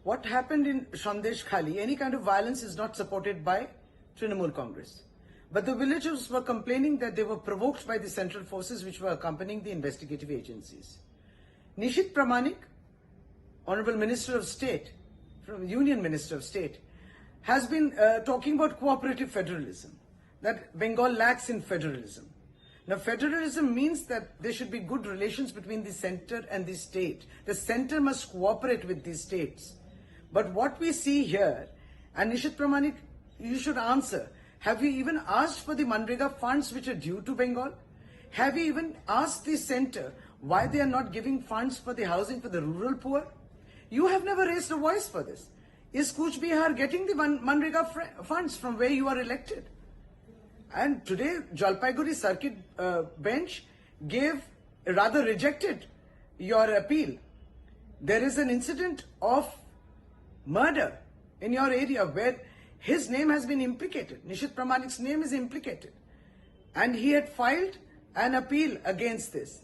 what happened in Sandesh Khali, any kind of violence is not supported by Trinamool Congress. But the villagers were complaining that they were provoked by the central forces which were accompanying the investigative agencies. Nishit Pramanik, Honorable Minister of State, from Union Minister of State, has been talking about cooperative federalism, that Bengal lacks in federalism. Now, federalism means that there should be good relations between the center and the state. The center must cooperate with the states. But what we see here, and Nishit Pramanik, you should answer, have we even asked for the Manrega funds which are due to Bengal? Have we even asked the center why they are not giving funds for the housing for the rural poor? You have never raised a voice for this. Is Cooch Behar getting the Manrega funds from where you are elected? And today, Jalpaiguri Circuit Bench rejected your appeal. There is an incident of murder in your area where his name has been implicated. Nishit Pramanik's name is implicated. And he had filed an appeal against this.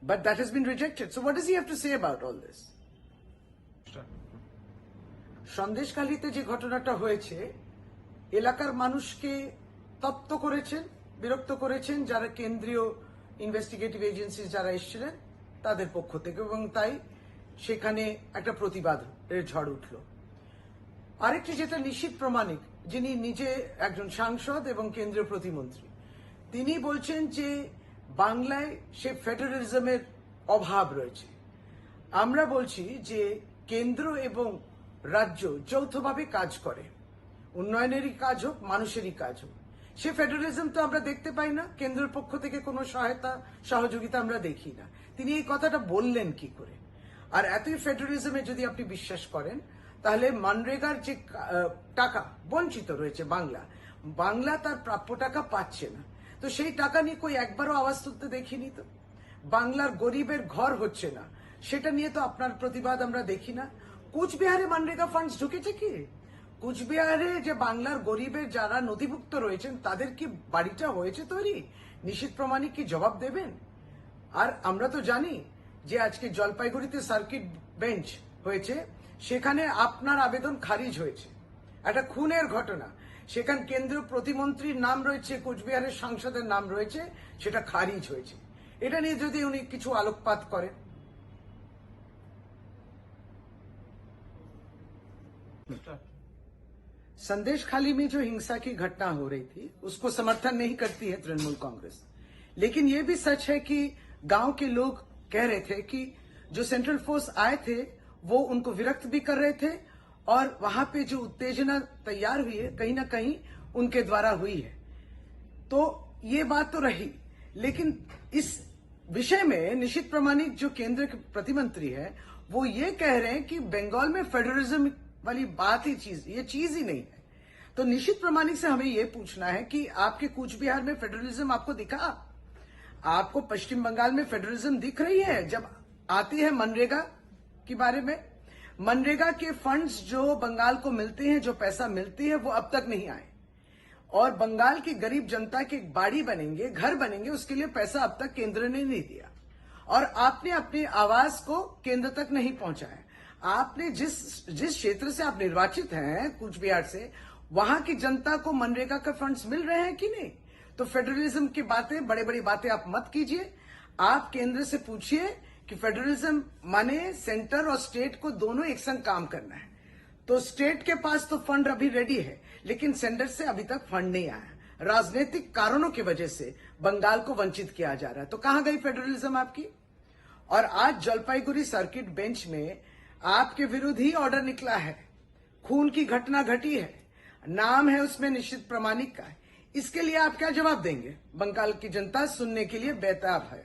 But that has been rejected. So what does he have to say about all this? সন্দেশখালীতে যে ঘটনাটা হয়েছে এলাকার মানুষকে তপ্ত করেছেন, বিরক্ত করেছেন যারা কেন্দ্রীয় ইনভেস্টিগেটিভ এজেন্সি যারা এসেছিলেন তাদের পক্ষ থেকে, এবং তাই সেখানে একটা প্রতিবাদের ঝড় উঠল। আরেকটি যেটা নিশিত প্রামাণিক, যিনি নিজে একজন সাংসদ এবং কেন্দ্রীয় প্রতিমন্ত্রী, তিনি বলছেন যে বাংলায় সে ফেডারেলিজমের অভাব রয়েছে। আমরা বলছি যে কেন্দ্র এবং রাজ্য যৌথভাবে কাজ করে, উন্নয়নেরই কাজ হোক, মানুষেরই কাজ হোক। সে ফেডারেলিজম তো আমরা দেখতে পাই না, কেন্দ্রের পক্ষ থেকে কোনো সহায়তা সহযোগিতা আমরা দেখি না। তিনি এই কথাটা বললেন কি করে? আর এতই ফেডারেলিজমে যদি আপনি বিশ্বাস করেন, তাহলে মনরেগার যে টাকা বঞ্চিত রয়েছে বাংলা তার প্রাপ্য টাকা পাচ্ছে না, তো সেই টাকা নিয়ে কই একবারও আওয়াজ তুলতে দেখিনি। তো বাংলার গরিবের ঘর হচ্ছে না, সেটা নিয়ে তো আপনার প্রতিবাদ আমরা দেখি না। কুচবিহারে মনরেগা ফান্ডস ঢুকেছে কি? কুচবিহারে যে বাংলার গরিবের যারা নথিভুক্ত রয়েছেন তাদের কি বাড়িটা হয়েছে তৈরি? নিশিত প্রামাণিক কি জবাব দেবেন? আর আমরা তো জানি যে আজকে জলপাইগুড়িতে সার্কিট বেঞ্চ হয়েছে, সেখানে আপনার আবেদন খারিজ হয়েছে। একটা খুনের ঘটনা, সেখানে কেন্দ্রীয় প্রতিমন্ত্রীর নাম রয়েছে, কুচবিহারের সাংসদের নাম রয়েছে, সেটা খারিজ হয়েছে। এটা নিয়ে যদি উনি কিছু আলোকপাত করেন। संदेश खाली में जो हिंसा की घटना हो रही थी उसको समर्थन नहीं करती है तृणमूल कांग्रेस, लेकिन ये भी सच है कि गांव के लोग कह रहे थे कि जो सेंट्रल फोर्स आए थे वो उनको विरक्त भी कर रहे थे, और वहां पे जो उत्तेजना तैयार हुई है कहीं ना कहीं उनके द्वारा हुई है। तो ये बात तो रही, लेकिन इस विषय में निशित प्रामाणिक जो केंद्र के प्रतिमंत्री है वो ये कह रहे हैं कि बंगाल में फेडरलिज्म वाली बात ही ये चीज ही नहीं है। तो निशित प्रामाणिक से हमें ये पूछना है कि आपके कूच बिहार में फेडरलिज्म आपको दिखा? आपको पश्चिम बंगाल में फेडरलिज्म दिख रही है? जब आती है मनरेगा के बारे में, मनरेगा के फंड्स जो बंगाल को मिलते हैं, जो पैसा मिलती है, वो अब तक नहीं आए, और बंगाल की गरीब जनता के बाड़ी बनेंगे, घर बनेंगे, उसके लिए पैसा अब तक केंद्र ने नहीं दिया, और आपने अपनी आवाज को केंद्र तक नहीं पहुंचाया। आपने जिस क्षेत्र से आप निर्वाचित हैं, कूच बिहार से, वहां की जनता को मनरेगा का फंड्स मिल रहे हैं कि नहीं? तो फेडरलिज्म की बातें, बड़ी बड़ी बातें आप मत कीजिए। आप केंद्र से पूछिए कि फेडरलिज्म माने सेंटर और स्टेट को दोनों एक संग काम करना है। तो स्टेट के पास तो फंड अभी रेडी है, लेकिन सेंटर से अभी तक फंड नहीं आया। राजनीतिक कारणों की वजह से बंगाल को वंचित किया जा रहा है। तो कहां गई फेडरलिज्म आपकी? और आज जलपाईगुड़ी सर्किट बेंच में आपके विरुद्ध ही ऑर्डर निकला है, खून की घटना घटी है, नाम है उसमें निशित प्रामाणिक का। इसके लिए आप क्या जवाब देंगे? बंगाल की जनता सुनने के लिए बेताब है।